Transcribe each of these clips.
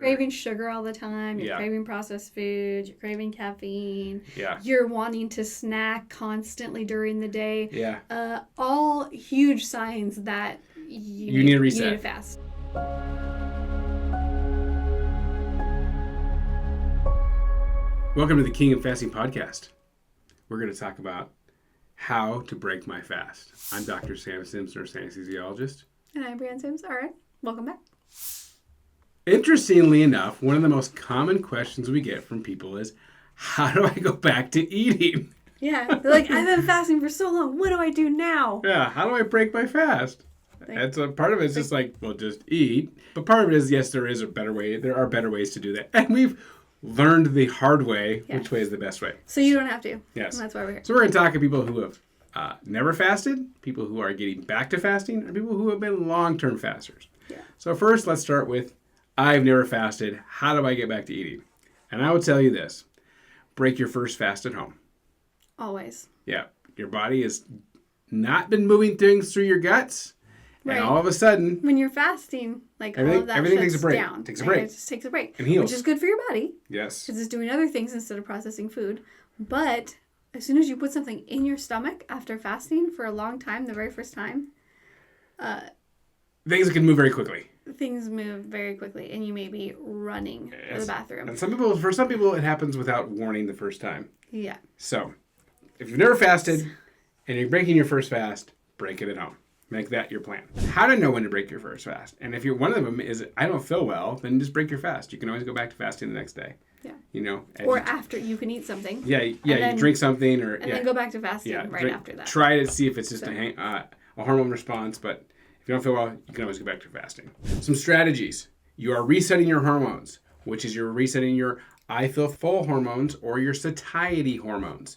craving sugar all the time. You're Yeah. craving processed food. You're craving caffeine. Yeah. You're wanting to snack constantly during the day. Yeah. All huge signs that You need a reset. You need to fast. Welcome to the King of Fasting podcast. We're going to talk about how to break my fast. I'm Dr. Sam Sims, nurse anesthesiologist. And I'm Brianne Sims. All right, welcome back. Interestingly enough, one of the most common questions we get from people is, how do I go back to eating? Yeah, they're like, I've been fasting for so long. What do I do now? Yeah, how do I break my fast? That's a part of it is just like, well, just eat. But part of it is, yes, there is a better way. There are better ways to do that. And we've learned the hard way, which way is the best way. So you don't have to. Yes. And that's why we're here. So we're going to talk to people who have never fasted, people who are getting back to fasting, and people who have been long-term fasters. Yeah. So first, let's start with, I've never fasted. How do I get back to eating? And I will tell you this. Break your first fast at home. Always. Yeah. Your body has not been moving things through your guts. Right. And all of a sudden, when you're fasting, like all of that everything shuts takes a break. down. Takes a break. It just takes a break. And heals. Which is good for your body. Yes. Because it's doing other things instead of processing food. But as soon as you put something in your stomach after fasting for a long time, the very first time, things can move very quickly. Things move very quickly, and you may be running to the bathroom. And for some people, it happens without warning the first time. Yeah. So, if you've never fasted and you're breaking your first fast, break it at home. Make that your plan. How to know when to break your first fast. And if you're one of them is, I don't feel well, then just break your fast. You can always go back to fasting the next day. Yeah. You know. Or after you can eat something. Yeah, you drink something or... And then go back to fasting after that. Try to see if it's just a hormone response, but if you don't feel well, you can always go back to fasting. Some strategies. You are resetting your hormones, which is you're resetting your I feel full hormones or your satiety hormones.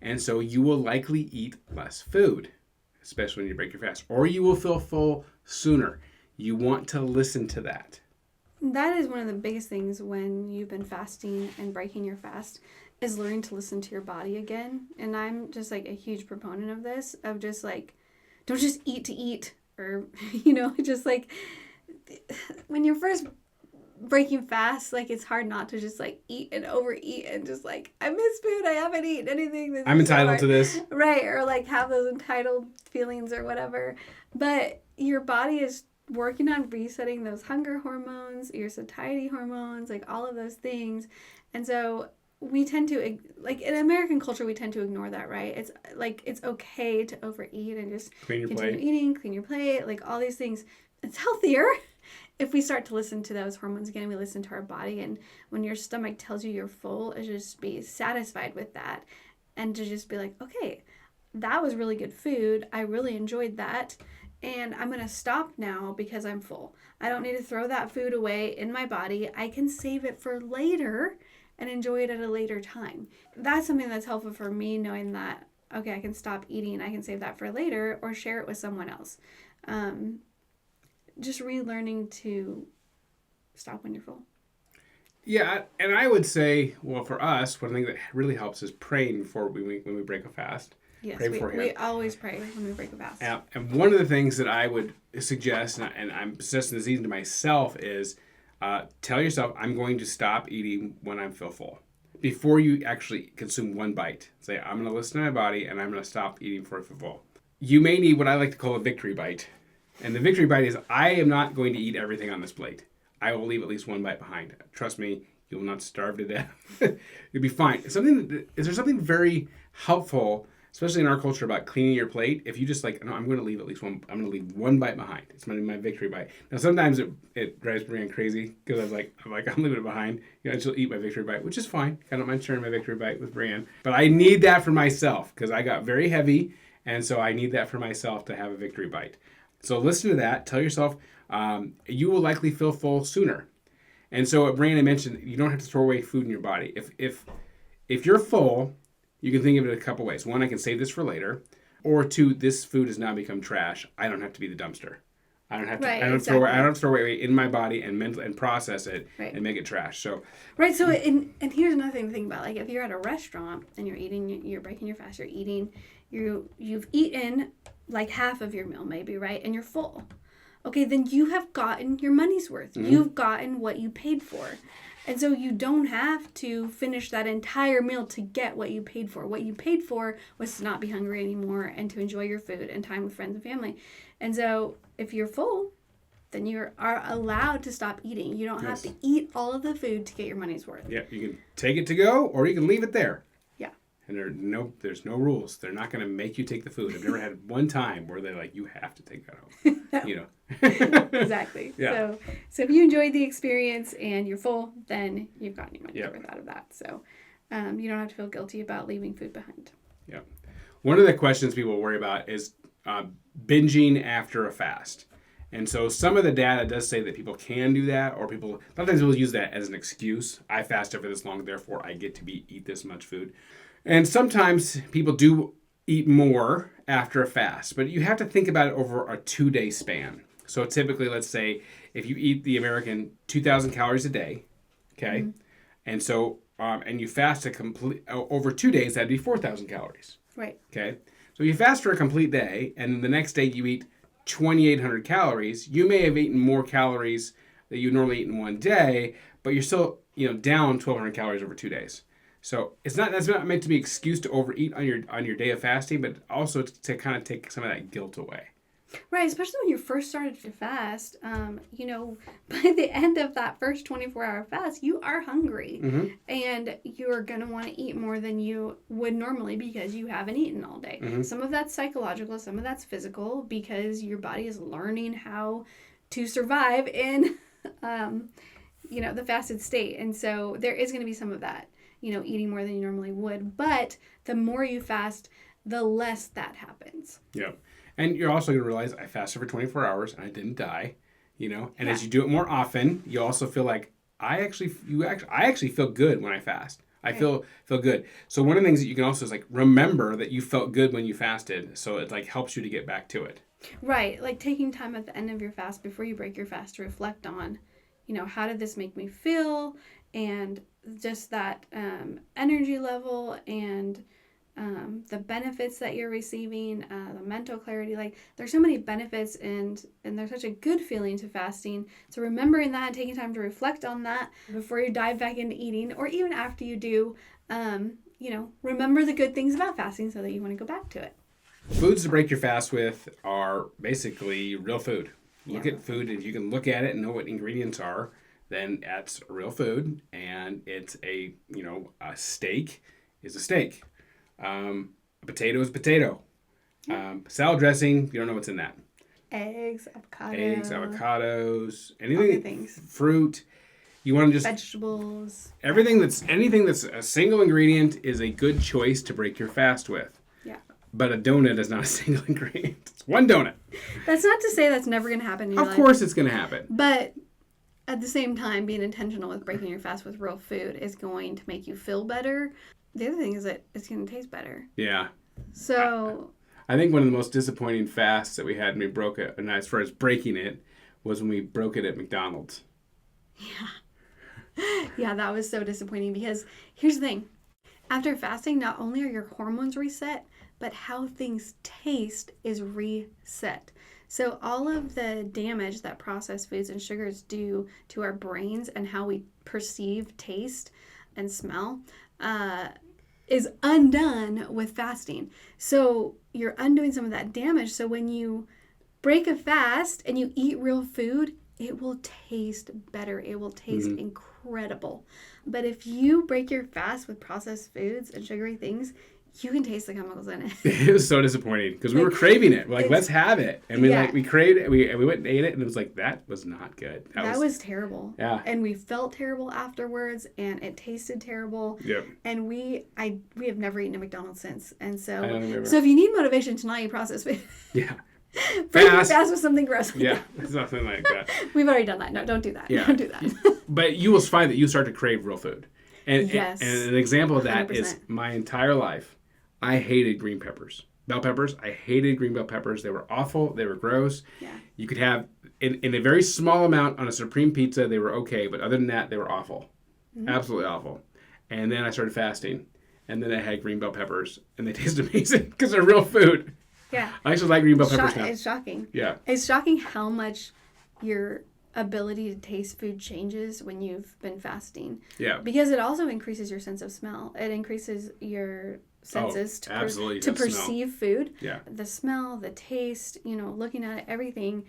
And so you will likely eat less food, especially when you break your fast. Or you will feel full sooner. You want to listen to that. That is one of the biggest things when you've been fasting and breaking your fast is learning to listen to your body again. And I'm just like a huge proponent of this, of just like, don't just eat to eat. Or, just like when you're first breaking fast, like it's hard not to just like eat and overeat and just like, I miss food. I haven't eaten anything. I'm entitled to this. Right. Or like have those entitled feelings or whatever. But your body is working on resetting those hunger hormones, your satiety hormones, like all of those things. And so we tend to, like in American culture, we tend to ignore that, right? It's like, it's okay to overeat and just continue eating, clean your plate, like all these things. It's healthier if we start to listen to those hormones again and we listen to our body. And when your stomach tells you you're full, is just be satisfied with that and to just be like, okay, that was really good food. I really enjoyed that. And I'm going to stop now because I'm full. I don't need to throw that food away in my body. I can save it for later and enjoy it at a later time. That's something that's helpful for me, knowing that, okay, I can stop eating, I can save that for later, or share it with someone else. Just relearning to stop when you're full. Yeah, and I would say, well, for us, one thing that really helps is praying before when we break a fast. Yes, we always pray when we break a fast. And one of the things that I would suggest, and I'm suggesting this even to myself, is tell yourself, I'm going to stop eating when I feel full. Before you actually consume one bite. Say, I'm going to listen to my body, and I'm going to stop eating before I feel full. You may need what I like to call a victory bite. And the victory bite is, I am not going to eat everything on this plate. I will leave at least one bite behind. Trust me, you will not starve to death. You'll be fine. Is there something very helpful, especially in our culture, about cleaning your plate? If you just like, no, I'm going to leave at least one. I'm going to leave one bite behind. It's my victory bite. Now sometimes it drives Brianne crazy because I'm leaving it behind. She'll eat my victory bite, which is fine. I don't mind sharing my victory bite with Brianne, but I need that for myself because I got very heavy, and so I need that for myself to have a victory bite. So listen to that. Tell yourself you will likely feel full sooner. And so what Brianne mentioned, you don't have to throw away food in your body. If you're full, you can think of it a couple ways. One, I can save this for later. Or two, this food has now become trash. I don't have to be the dumpster. I don't have to. I don't have to throw away in my body and process it and make it trash. So right. So and here's another thing to think about. Like if you're at a restaurant and you're breaking your fast, you're eating, you've eaten like half of your meal maybe, right? And you're full. okay, then you have gotten your money's worth. Mm-hmm. You've gotten what you paid for. And so you don't have to finish that entire meal to get what you paid for. What you paid for was to not be hungry anymore and to enjoy your food and time with friends and family. And so if you're full, then you are allowed to stop eating. You don't have to eat all of the food to get your money's worth. Yeah, you can take it to go or you can leave it there. Yeah. And there's no rules. They're not going to make you take the food. I've never had one time where they're like, you have to take that home. No. You know. Exactly. Yeah. So if you enjoyed the experience and you're full, then you've gotten your money's Yep. worth out of that. So you don't have to feel guilty about leaving food behind. Yeah. One of the questions people worry about is binging after a fast. And so some of the data does say that people can do that, or sometimes people use that as an excuse. I fasted for this long, therefore I get to eat this much food. And sometimes people do eat more after a fast, but you have to think about it over a 2-day span. So typically, let's say if you eat the American 2,000 calories a day, okay, Mm-hmm. and so and you fast over 2 days, that'd be 4,000 calories. Right. Okay, so you fast for a complete day, and then the next day you eat 2,800 calories. You may have eaten more calories that you normally eat in one day, but you're still down 1,200 calories over 2 days. So that's not meant to be an excuse to overeat on your day of fasting, but also to kind of take some of that guilt away. Right, especially when you first started to fast, by the end of that first 24-hour fast, you are hungry. Mm-hmm. And you're going to want to eat more than you would normally because you haven't eaten all day. Mm-hmm. Some of that's psychological, some of that's physical because your body is learning how to survive in, the fasted state. And so there is going to be some of that, eating more than you normally would. But the more you fast, the less that happens. Yeah. And you're also going to realize I fasted for 24 hours and I didn't die, And as you do it more often, you also feel like I actually feel good when I fast. I feel good. So one of the things that you can also is like remember that you felt good when you fasted, so it like helps you to get back to it. Right, like taking time at the end of your fast before you break your fast to reflect on, how did this make me feel, and just that energy level and the benefits that you're receiving, the mental clarity. Like there's so many benefits and there's such a good feeling to fasting. So remembering that, taking time to reflect on that before you dive back into eating, or even after you do, remember the good things about fasting so that you want to go back to it. Foods to break your fast with are basically real food. Look at food. If you can look at it and know what ingredients are, then that's real food. And it's a steak is a steak. A potato is potato. Salad dressing, you don't know what's in that. Eggs, avocados, anything. All good things. Fruit. You want to just vegetables. Anything that's a single ingredient is a good choice to break your fast with. Yeah. But a donut is not a single ingredient. It's one donut. That's not to say that's never going to happen in your life. Of course it's going to happen. But at the same time, being intentional with breaking your fast with real food is going to make you feel better. The other thing is that it's going to taste better. Yeah. So I think one of the most disappointing fasts that we had when we broke it, and as far as breaking it, was when we broke it at McDonald's. Yeah, that was so disappointing because here's the thing. After fasting, not only are your hormones reset, but how things taste is reset. So all of the damage that processed foods and sugars do to our brains and how we perceive taste and smell is undone with fasting. So you're undoing some of that damage. So when you break a fast and you eat real food, it will taste better. It will taste incredible. But if you break your fast with processed foods and sugary things, you can taste the chemicals in it. It was so disappointing because we were craving it. We're like, let's have it. And we craved it. We went and ate it and it was like, that was not good. That was terrible. Yeah. And we felt terrible afterwards and it tasted terrible. Yep. And we have never eaten at McDonald's since. And so if you need motivation to not eat processed food. Yeah. Break your fast with something gross. Yeah, something like that. We've already done that. No, don't do that. Yeah. Don't do that. But you will find that you start to crave real food. And, yes. and an example of that 100%. is my entire life, I hated green peppers. Bell peppers, I hated green bell peppers. They were awful. They were gross. Yeah. You could have, in a very small amount on a Supreme pizza, they were okay. But other than that, they were awful. Mm-hmm. Absolutely awful. And then I started fasting. And then I had green bell peppers. And they taste amazing because they're real food. Yeah. I actually like green bell peppers now. It's shocking. Yeah. It's shocking how much your ability to taste food changes when you've been fasting. Yeah. Because it also increases your sense of smell. It increases your senses to perceive food. Yeah. The smell, the taste, looking at it, everything.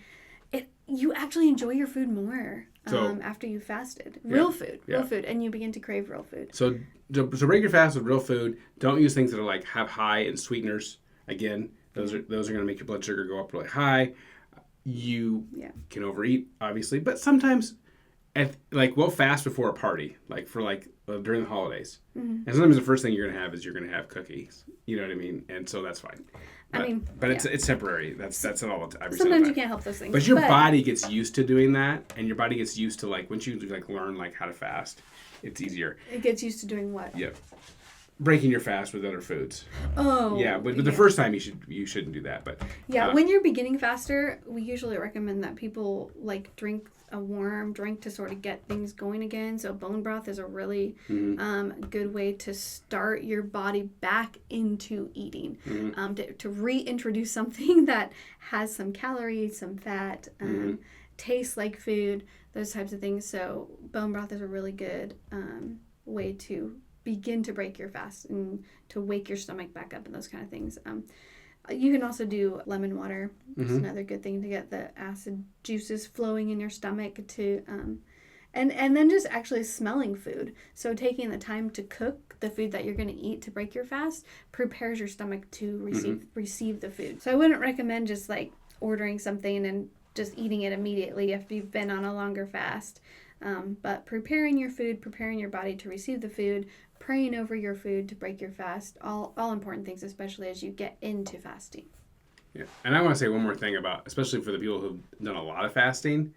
You actually enjoy your food more after you fasted. Real food, and you begin to crave real food. So break your fast with real food. Don't use things that are like have high in sweeteners. Again, those are going to make your blood sugar go up really high. You can overeat, obviously, but sometimes, we'll fast before a party, during the holidays, and sometimes the first thing you're going to have is you're going to have cookies. You know what I mean? And so that's fine. But it's temporary. That's all. Sometimes you can't help those things. But your body gets used to doing that, and your body gets used to once you learn how to fast, it's easier. It gets used to doing what? Yeah, breaking your fast with other foods. Oh. Yeah, but the first time you shouldn't do that. But when you're beginning faster, we usually recommend that people drink a warm drink to sort of get things going again. So bone broth is a really good way to start your body back into eating, to reintroduce something that has some calories, some fat, tastes like food, those types of things. So bone broth is a really good way to begin to break your fast and to wake your stomach back up and those kind of things. You can also do lemon water. It's another good thing to get the acid juices flowing in your stomach to and then just actually smelling food. So taking the time to cook the food that you're going to eat to break your fast prepares your stomach to receive the food. So I wouldn't recommend just ordering something and just eating it immediately if you've been on a longer fast. But preparing your food, preparing your body to receive the food, praying over your food to break your fast, all important things, especially as you get into fasting. Yeah, and I want to say one more thing about, especially for the people who've done a lot of fasting,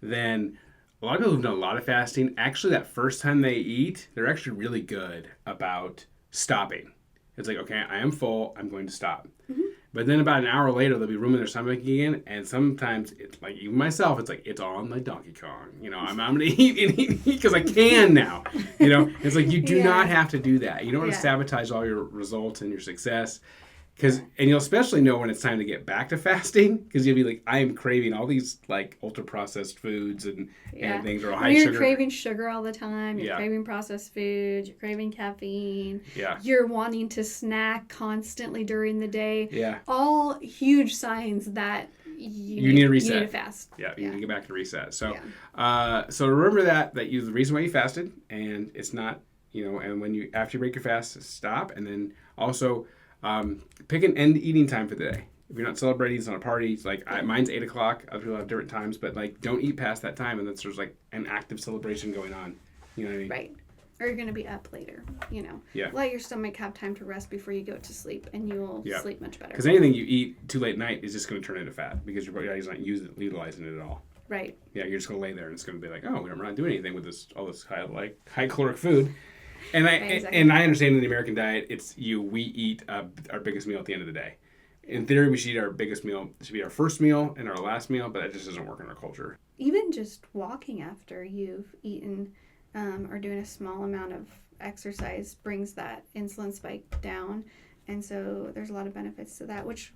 then a lot of people who've done a lot of fasting, actually that first time they eat, they're actually really good about stopping. It's okay, I am full, I'm going to stop. But then about an hour later, they'll be room in their stomach again, and sometimes, it's even myself, it's on like Donkey Kong. I'm going to eat and eat because I can now. It's you do not have to do that. You don't want to sabotage all your results and your success. And you'll especially know when it's time to get back to fasting, because you'll be I am craving all these ultra-processed foods and things or high sugar. You're craving sugar all the time. You're craving processed foods. You're craving caffeine. Yeah. You're wanting to snack constantly during the day. Yeah. All huge signs that you need to reset. You need to fast. Yeah, you need to get back to reset. So, so remember that the reason why you fasted, and it's not, and when after you break your fast, stop, and then also pick an end eating time for the day. If you're not celebrating, it's not a party. It's mine's 8 o'clock. Other people have different times, but don't eat past that time, and then there's an active celebration going on. You know what I mean? Right. Or you're going to be up later. Yeah. Let your stomach have time to rest before you go to sleep, and you will sleep much better. Because anything you eat too late at night is just going to turn into fat because your body's not utilizing it at all. Right. Yeah, you're just going to lay there, and it's going to be oh, we're not doing anything with all this high caloric food. And I understand in the American diet, we eat our biggest meal at the end of the day. In theory, we should eat our biggest meal. It should be our first meal and our last meal, but that just doesn't work in our culture. Even just walking after you've eaten or doing a small amount of exercise brings that insulin spike down. And so there's a lot of benefits to that, which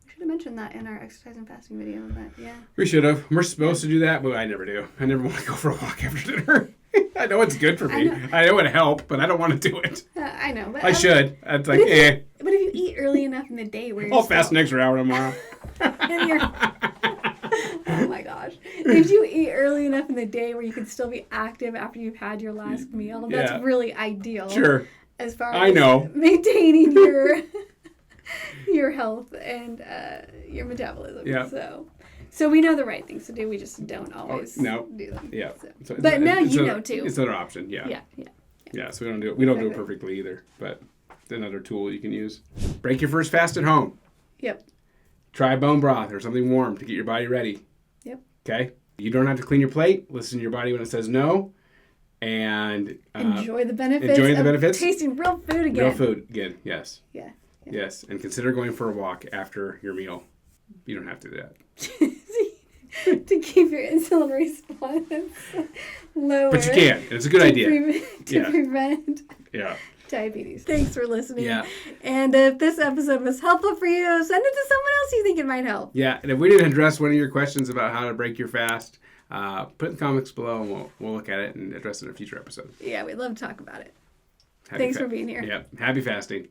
we should have mentioned that in our exercise and fasting video. But yeah. We should have. We're supposed to do that, but I never do. I never want to go for a walk after dinner. I know it's good for me. I know it'll help, but I don't want to do it. I know. But I should. It's But if you eat early enough in the day where I'll fast an extra hour tomorrow. Oh my gosh. If you eat early enough in the day where you can still be active after you've had your last meal, that's really ideal. Sure. As far as maintaining your health and your metabolism. Yeah. So we know the right things to do. We just don't always do them. Yeah. But now you know too. It's another option. Yeah. Yeah. So we don't do it. We don't do it perfectly either, but it's another tool you can use. Break your first fast at home. Yep. Try bone broth or something warm to get your body ready. Yep. Okay. You don't have to clean your plate. Listen to your body when it says no, and enjoy the benefits. Tasting real food again. Real food again. Yes. Yeah. Yes, and consider going for a walk after your meal. You don't have to do that. To keep your insulin response lower. But you can. It's a good idea. To prevent. Yeah. diabetes. Thanks for listening. Yeah. And if this episode was helpful for you, send it to someone else you think it might help. Yeah, and if we didn't address one of your questions about how to break your fast, put in the comments below, and we'll look at it and address it in a future episode. Yeah, we'd love to talk about it. Happy Thanks for being here. Yeah, happy fasting.